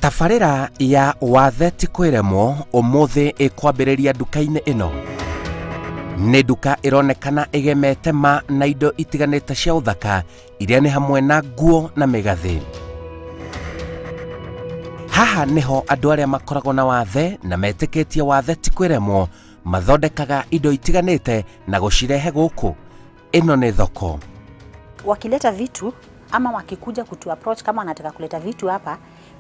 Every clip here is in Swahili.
Tabarĩra ya wathe ti kwĩremwo ũmũthĩ ĩkwambĩrĩria nduka-inĩ ĩno. Nĩ nduka ĩronekana ĩgemete ma na indo itiganĩte cia ũthaka iria nĩ hamwe na nguo na mĩgathĩ. Haha nĩho andũ arĩa makoragwo na wathe na metĩkĩtie wathe ti kwĩremwo mathondekaga indo itiganĩte na gũcirehe gũkũ. Ĩno nĩ thoko. Wakileta vitu ama wakikuja kutu approach kama wanataka kuleta vitu hapa,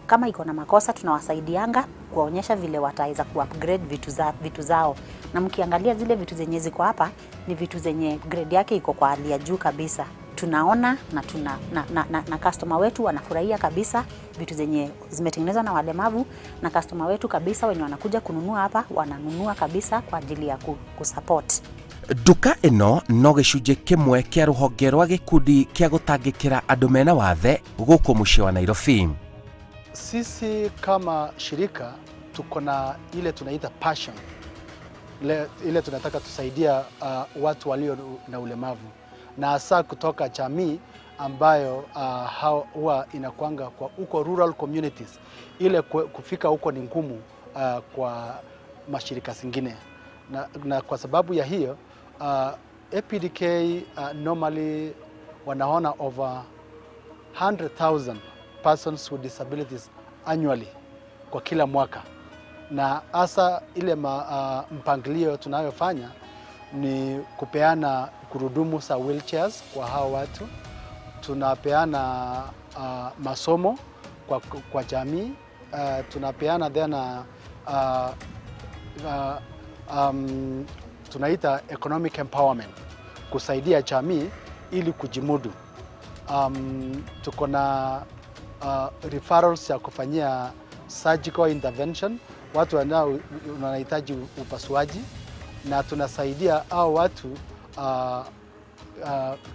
kama iko na makosa tunawasaidianga kuwaonyesha vile wataweza kuupgrade vitu zao. Na mkiangalia zile vitu zenye ziko hapa ni vitu zenye grade yake iko kwa hali ya juu kabisa. Tunaona na customer wetu wanafurahia kabisa vitu zenye zimetengenezwa na walemavu, na customer wetu kabisa wenye wanakuja kununua hapa wananunua kabisa kwa ajili ya kusupport. Nduka ĩno no gĩcunjĩ kĩmwe kĩa rũhonge rwa gĩkundi kĩa gũtangĩkĩra andũ mena wathe gũkũ mũciĩ wa Nairobi. Sisi kama shirika tuko na ile tunaita passion. Ile tunataka tusaidia watu walio na ulemavu, na hasa kutoka jamii ambayo huwa inakuanga kwa uko rural communities. Ile kufika huko ni ngumu kwa mashirika zingine, na kwa sababu ya hiyo APDK normally wanaona over 100,000 persons with disabilities annually kwa kila mwaka. Na hasa ile mpangilio tunayofanya ni kupeana kurudumu za wheelchairs kwa hao watu. Tunapeana masomo kwa jamii. Tunapeana tena tunaita economic empowerment, kusaidia jamii ili kujimudu. Tuko na referrals ya kufanyia surgical intervention, watu wanahitaji upasuaji, na tunasaidia hao watu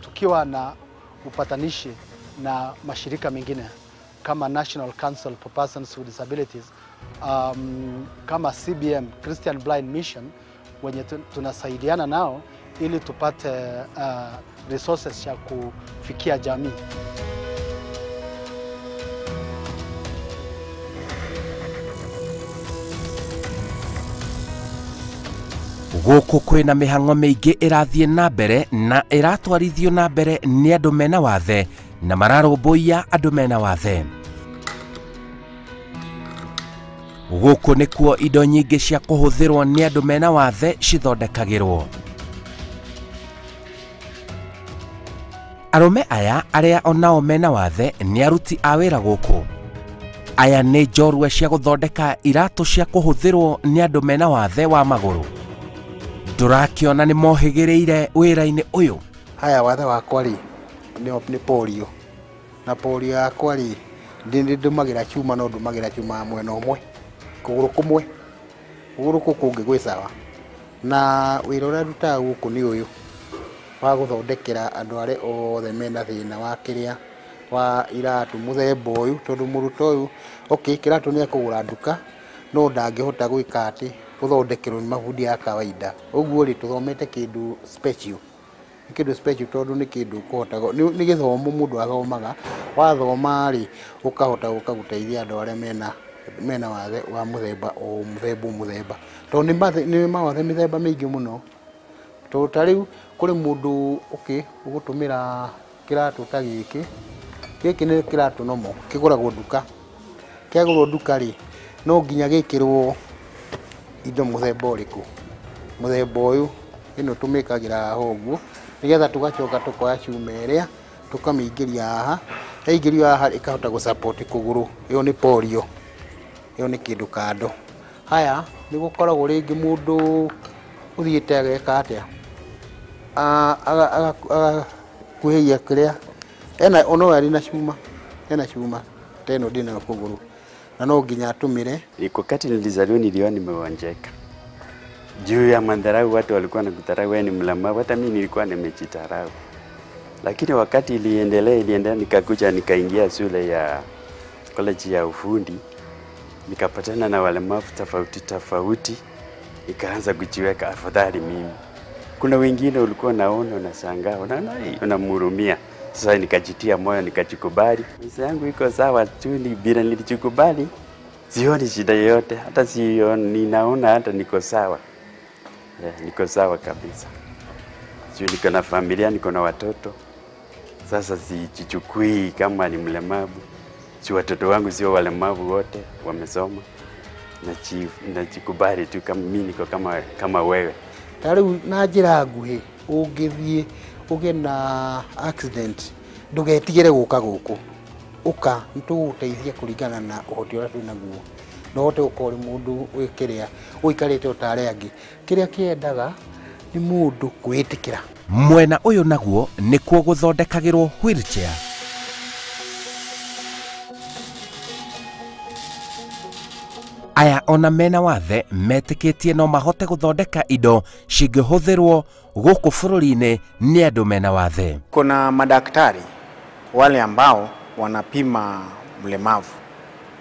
tukiwa na upatanishi na mashirika mengine kama National Council for Persons with Disabilities, kama CBM, Christian Blind Mission, wenye tunasaidiana nao ili tupate resources ya kufikia jamii. Gũkũ kwĩna mĩhang'o mĩingĩ ĩrathiĩ na mbere na ĩratwarithio na mbere nĩ andũ mena wathe na mararũmbũiya andũ mena wathe. Gũkũ nĩkuo indo nyingĩ cia kũhũthĩrwo nĩ andũ mena wathe cithondekagĩrwo. Arũme aya arĩa onao mena wathe nĩ aruti a wĩra gũkũ. Aya nĩ njorua cia gũthondeka iratũ cia kũhũthĩrwo nĩ andũ mena wathe wa magũrũ. Tũrakĩona nĩ mohĩgĩrĩire wĩra-inĩ ũyũ. Haya wathe wakwa rĩ nĩ polio, na polio yakwa rĩ ndũmagĩra cuma, no ndũmagĩra cuma mwena ũmwe, kũgũrũ kũmwe, kũgũrũ kũngĩ gwĩ sawa. Na wĩra ũrĩa ndutaga gũkũ nĩ ũyũ wa gũthondekera andũ arĩa othe mena thĩna wa kĩrĩa wa iratũ mũthemba ũyũ, tondũ mũruto ũyũ kĩratũ nĩ ekũgũra nduka, no ndangĩhota gwĩka atĩ gũthondekerwo nĩ mabundi ya kawaida. Ũguo rĩ tũthomete kĩndũ special, kĩndũ special tondũ nĩ kĩndũ kũhota nĩ gĩthomo mũndũ athomaga, wathoma rĩ ũkahota gũteithia andũ arĩa mena wathe wa mũthemba mũthemba, tondũ nĩ mawathe mĩthemba mĩingĩ mũno. Tondũ ta rĩu kũrĩ mũndũ ũgũtũmĩra kĩratũ ta gĩkĩ nĩ kĩratũ nomo kĩgũragwo nduka, kĩagũrwo nduka rĩ no nginya gĩkĩrwo indo mũthemba ũrĩkũ. Mũthemba ũyũ ĩno tũmĩkagĩra haha ũguo, nĩgetha tũgacoka tũkoya cuma ĩrĩa tũkamĩingĩria haha, yaingĩrio haha ĩkahota gũsupport kũgũrũ. Ĩyo nĩ polio, ĩyo nĩ kĩndũ kando. Haya nĩ gũkoragwo rĩngĩ mũndũ ũthiĩte ageka atĩa, agakuhĩia kĩrĩa ono arĩ na cuma, ena cuma teno ndĩna kũgũrũ, na no nginya atumire. Wakati nilizaliwa niliona nimeonjeka. Juu ya mandharau watu walikuwa nakudharau wewe ni mlemavu, hata mimi nilikuwa nimejidharau. Lakini wakati iliendelea nikakuja nikaingia shule ya college ya ufundi, nikapatana na walemavu tofauti, nikaanza kujiweka afadhali mimi. Kuna wengine ulikuwa naona unashangaa, unamhurumia. Sasa nikajitia moyo, nikajikubali. Maisha yangu iko sawa tu, bila nilijikubali sioni shida yoyote, hata ninaona hata niko sawa. Niko sawa kabisa. Sio, niko na familia, niko na watoto. Sasa sijichukui kama ni mlemavu. Si watoto wangu sio walemavu wote, wamesoma. Najikubali tu kama mimi niko kama wewe. Tariu na njira nguhi ungithie uge na accident ndugetigire guka guku uka nituguteithia kuringana na uhoti uria twina guo no hote ukori mundu wikiria uikarite utare angi kiria kiendaga ni mundu kwitikira. Mwena uyu naguo nikuo guthondekagirwo wheelchair. Aya ona mena wathe metikitie no mahote guthondeka indo cingĩhũthĩrwo gũkũ bũrũri-inĩ nĩ andũ mena wathe. Kuna madaktari wale ambao wanapima mlemavu.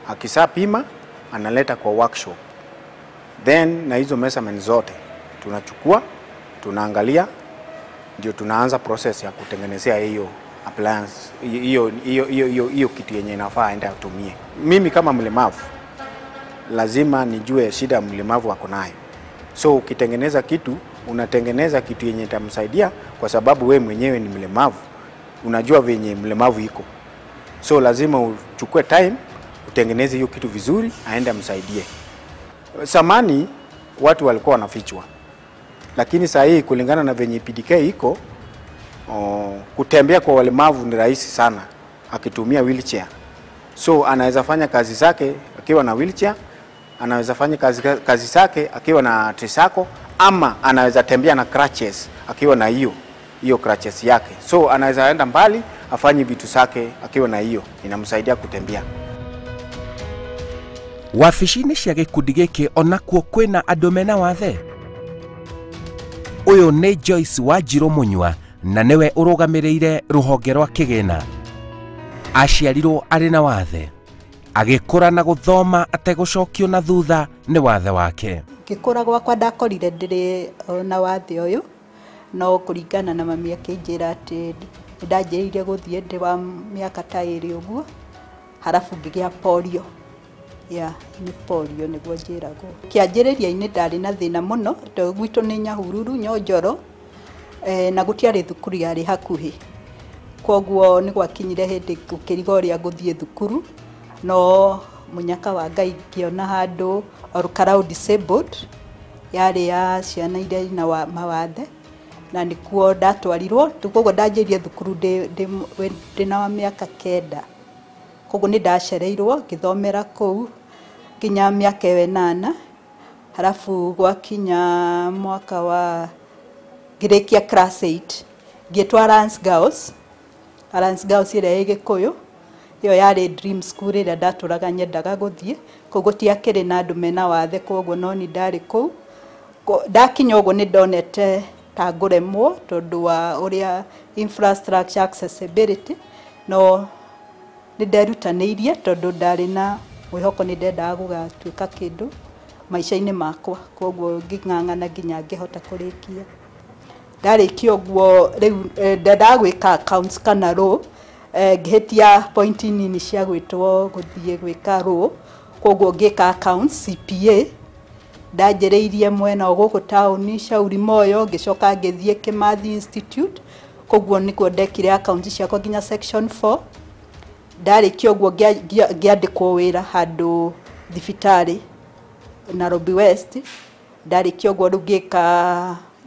Akisapima analeta kwa workshop. Then na hizo measurements zote tunachukua, tunaangalia, ndio tunaanza process ya kutengenezea hiyo appliance, hiyo kitu yenye inafaa aende atumie. Mimi kama mlemavu lazima nijue shida mlemavu wako nayo. So ukitengeneza kitu, unatengeneza kitu yenye itamsaidia kwa sababu we mwenyewe ni mlemavu. Unajua venye mlemavu iko. So lazima uchukue time, utengeneze hiyo kitu vizuri, aende amsaidie. Samani watu walikuwa wanafichwa. Lakini saa hii kulingana na venye PDK iko, kutembea kwa walemavu ni rahisi sana akitumia wheelchair. So anaweza fanya kazi zake akiwa na wheelchair, anaweza fanya kazi zake akiwa na trisako, ama anaweza tembea na crutches akiwa na hiyo crutches yake. So anaweza enda mbali afanye vitu zake akiwa na hiyo, inamsaidia kutembea. Wabici-inĩ cia gĩkundi gĩkĩ onakuo kwĩna andũ mena wathe. Ũyũ nĩ Joyce Wanjirũ Munywa na nĩwe ũrũgamĩrĩire rũhonge rwa kĩgĩna. Aciarirwo arĩ na wathe, agĩkũra na gũthoma ategũcokio na thutha nĩ wathe wake. Ngĩkũra gwakwa ndakorire ndĩrĩ na wathe ũyũ, no kũringana na mami akĩnjĩra atĩ ndanjĩrĩirie gũthiĩ ndĩ wa mĩaka ta ĩrĩ ũguo, halafu ngĩgĩa polio. Ni polio nĩguo njĩragwo. Kĩanjĩrĩria-inĩ ndarĩ na thĩna mũno, tondũ gwitũ nĩ Nyahururu, Nyonjoro, na gũtiarĩ thukuru yarĩ hakuhĩ. Koguo nĩ gwakinyire hĩndĩ ngũkĩriga ũrĩa ngũthiĩ thukuru, no mũnyaka wa Ngai ngĩona handũ Olkarau disabled yarĩ ya ciana iria ina mawathe, na nĩkuo ndatwarirwo. Koguo ndanjĩrire thukuru ndĩna wa mĩaka 9. Koguo nĩ ndacereirwo ngĩthomera kũu nginya mĩaka 8, halafu gwakinya mwaka wa ngĩrĩkia class 8 ngĩtwa Lance Girls ĩrĩa ĩ Gĩkũyũ, ĩyo yarĩ dream school ĩrĩa ndatũraga nyendaga gũthiĩ. Koguo tiakĩrĩ na andũ mena wathe, koguo no ni ndarĩ kũu. Ndakinya ũguo nĩ ndonete ta ngũremwo tondũ wa ũrĩa infrastructure accessibility, no nĩ nderutanĩirie tondũ ndarĩ na mwĩhoko nĩ ndendaga gũgatuĩka kĩndũ maica-inĩ makwa. Koguo ngĩng'ang'ana nginya ngĩhota kũrĩkia. Ndarĩkia ũguo rĩu ndendaga gwĩka accounts kana law, ngĩhĩtia point nini cia gwĩtwo gũthiĩ gwĩka law. Koguo ngĩka accounts CPA, ndanjĩrĩirie mwena gũkũ taũni Shauri Moyo, ngĩcoka ngĩthiĩ Kimathi Institute. Koguo nĩkuo ndekire accounts ciakwa nginya section 4. Ndarĩkia ũguo ngĩandĩkwo wĩra handũ thibitarĩ Nairobi West. Ndarĩkia ũguo rĩu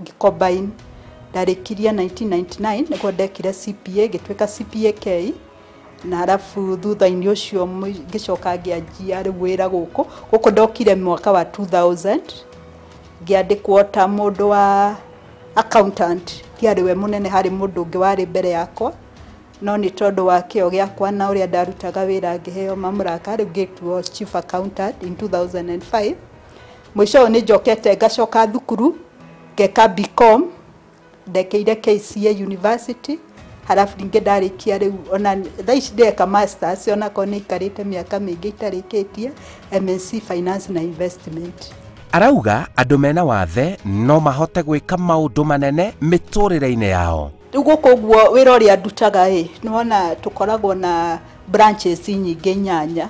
ngĩcombine. Ndarĩkirie 1999 nĩguo ndekire CPA, ngĩtuĩka CPA-K, na halafu thutha-inĩ ũcio ngĩcoka ngĩanjia rĩu wĩra gũkũ ndokire mwaka wa 2000. Ngĩandĩkwo ta mũndũ wa accountant, ndiarĩ we mũnene, harĩ mũndũ ũngĩ warĩ mbere yakwa, no nĩ tondũ wa kĩo gĩakwa na ũrĩa ndarutaga wĩra ngĩheo mamlaka, rĩu ngĩtuo chief accountant in 2005. Mũico ũyũ nĩ njokete ngacoka thukuru ngeka BCom, ndekeire KCA University, halafu ningĩ ndarĩkia rĩu ona thaa ici ndeka masters, onako nĩ ikarĩte mĩaka mĩingĩ itarĩkĩtie, MSc Finance na Investment. Arauga andũ mena wathe no mahote gwĩka maũndũ manene mĩtũrĩre-inĩ yao. Rĩu gũkũ ũguo wĩra ũrĩa ndutaga nĩwona tũkoragwo na branches nyingĩ 8.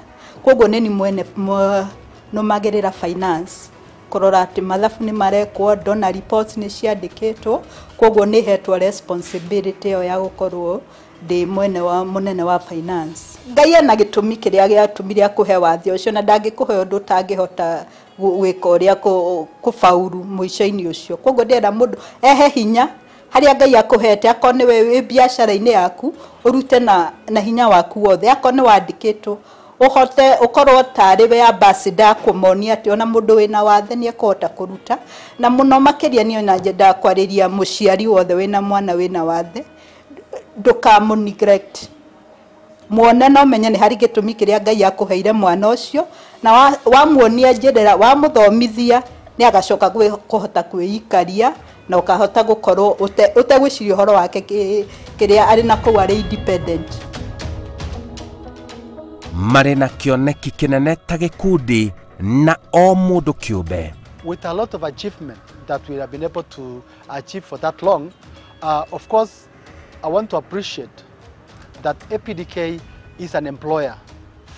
koguo nĩ ni mwene numagĩrĩra finance kurora ati mathabu ni marekwo donor reports ni ciandĩkĩtwo koguo nĩ hetwo responsibility yo ya gukorwo ndi munene wa finance. Ngai ena gĩtũmi kĩrĩa gĩatũmire akũhe wathe ũcio na ndangĩkũhe ũndũ ũtangĩhota gwĩka ũrĩa kũbauru mũico-inĩ ũcio. Koguo ndĩrenda mũndũ ehe hinya harĩa Ngai akũhete, akorwo nĩ wĩ biacara-inĩ yaku ũrute na hinya waku wothe, akorwo nĩ wandĩkĩtwo uhote ukorwo tarĩ we ambassador kũmonia atĩ ona mũndũ wĩna wathe nĩ ekũhota kũruta. Na mũno makĩria niĩ na njenda kwarĩria mũciari wothe wĩna mwana wĩna wathe ndũkamũ neglect, muone na ũmenye nĩ harĩ gĩtũmi kĩrĩa Ngai akũheire mwana ũcio, na wamuonia njĩra wamuthomithia nĩ agacoka kũhota kwĩikaria na ũkahota gũkorwo ũtegwĩciria ũhoro wake kĩrĩa arĩ na kũu arĩ independent. Marĩ na kĩoneki kĩnene ta gĩkundi na o mũndũ kĩũmbe. With a lot of achievement that we have been able to achieve for that long, of course, I want to appreciate that APDK is an employer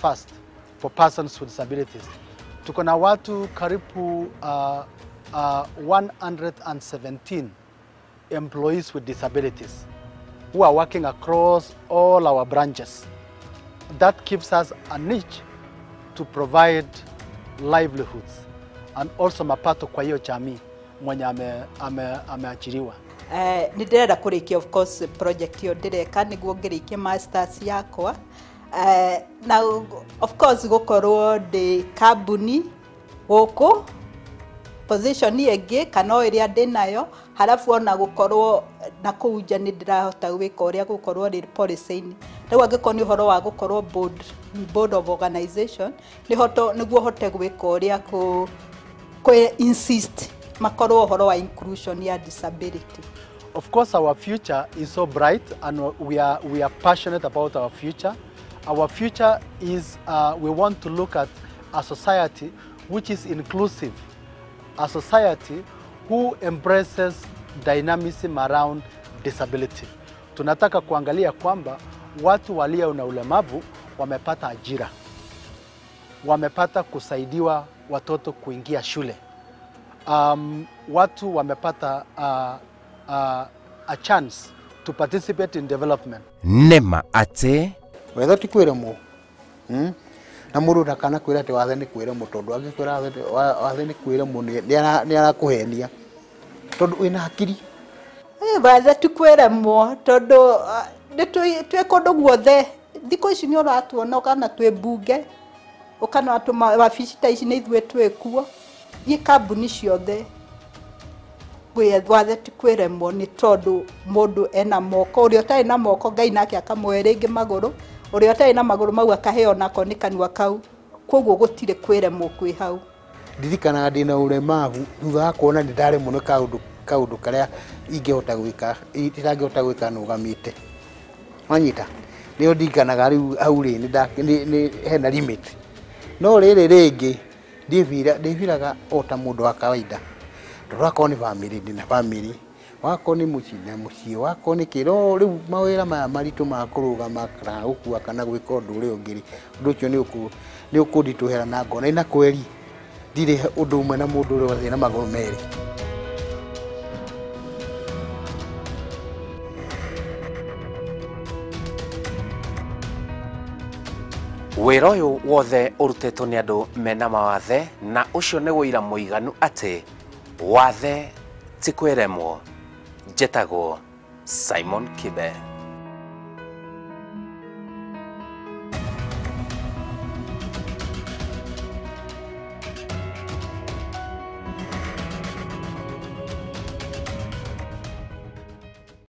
first for persons with disabilities. Tuko na watu karibu 117 employees with disabilities who are working across all our branches. That gives us a niche to provide livelihoods and also mapato kwa hiyo jamii mwenye ameajiriwa. Nĩ ndĩrenda kũrĩkia of course project yo ndĩreka nĩguo ngĩrĩkie masters yakwa, na of course gũkorwo ndĩ kambuni gũkũ position ĩngĩ kana ĩrĩa ndĩ nayo, halafu ona gũkorwo na kũu nja nĩ ndĩrahota gwĩka ũrĩa gũkorwo rĩ policy-inĩ. Rĩu angĩkorwo nĩ ũhoro wa gũkorwo board of organization nĩguo hote gwĩka ũrĩa insist makorwo ũhoro wa inclusion ya disability. Of course, our future is so bright and we are passionate about our future. Our future is we want to look at a society which is inclusive, a society who embraces dynamism around disability. Tunataka kuangalia kwamba watu walio na ulemavu wamepata ajira, wamepata kusaidiwa watoto kuingia shule, watu wamepata a chance to participate in development. Nema ate wetho ti kwĩremwo na mũndũ ndakana kwĩra atĩ wathe nĩ kwĩremwo, tondũ angĩkwĩra wathe nĩ kwĩremwo nĩ arakũhenia tondũ wĩna hakiri. Wathe ti kwĩremwo tondũ twĩ kũndũ guothe thikũ ici nĩ ũratuona kana twĩ mbunge ukana atuma wabici ta ici nĩ ithuĩ twĩ kuo thiĩ kambuni ciothe wathe ti kwĩremwo nĩ tondũ mũndũ ena moko, ũrĩa ũtarĩ na moko Ngai nake akamũhe rĩngĩ magũrũ, ũrĩa ũtarĩ na magũrũ mau akaheo nako nĩ kanua kau, koguo gũtirĩ kwĩremwo kwĩ hau. Ndirikanaga ndĩna ũlemavu thutha wa kuona nĩ ndaremwo nĩ kaũndũ karĩa ingĩhota gwĩka itangĩhota gwĩka nũgamĩte wanyita, nĩyo ndirikanaga rĩu hau nĩ hena limit, no rĩrĩ rĩngĩ ndĩbiraga o ta mũndũ wa kawaida. Tũrakorwo nĩ family ndĩna family, wakorwo nĩ mũciĩ wakorwo nĩ kĩro, rĩu mawĩra maya maritũ ma kũrũgama kana gũkua kana gwĩka ũndũ ũrĩa ũngĩ, ũndũ ũcio nĩ ũkũnditũhera na ngona ina kweri ndirĩ ũndũ ũmwe na mũndũ ũrĩa wothe na magũrũ merĩ. wĩra ũyũ wothe ũrutĩtwo nĩ andũ mena mawathe, na ũcio nĩ wĩira mũiganu atĩ wathe ti kwĩremwo. Njĩtagwo Simon Kibe.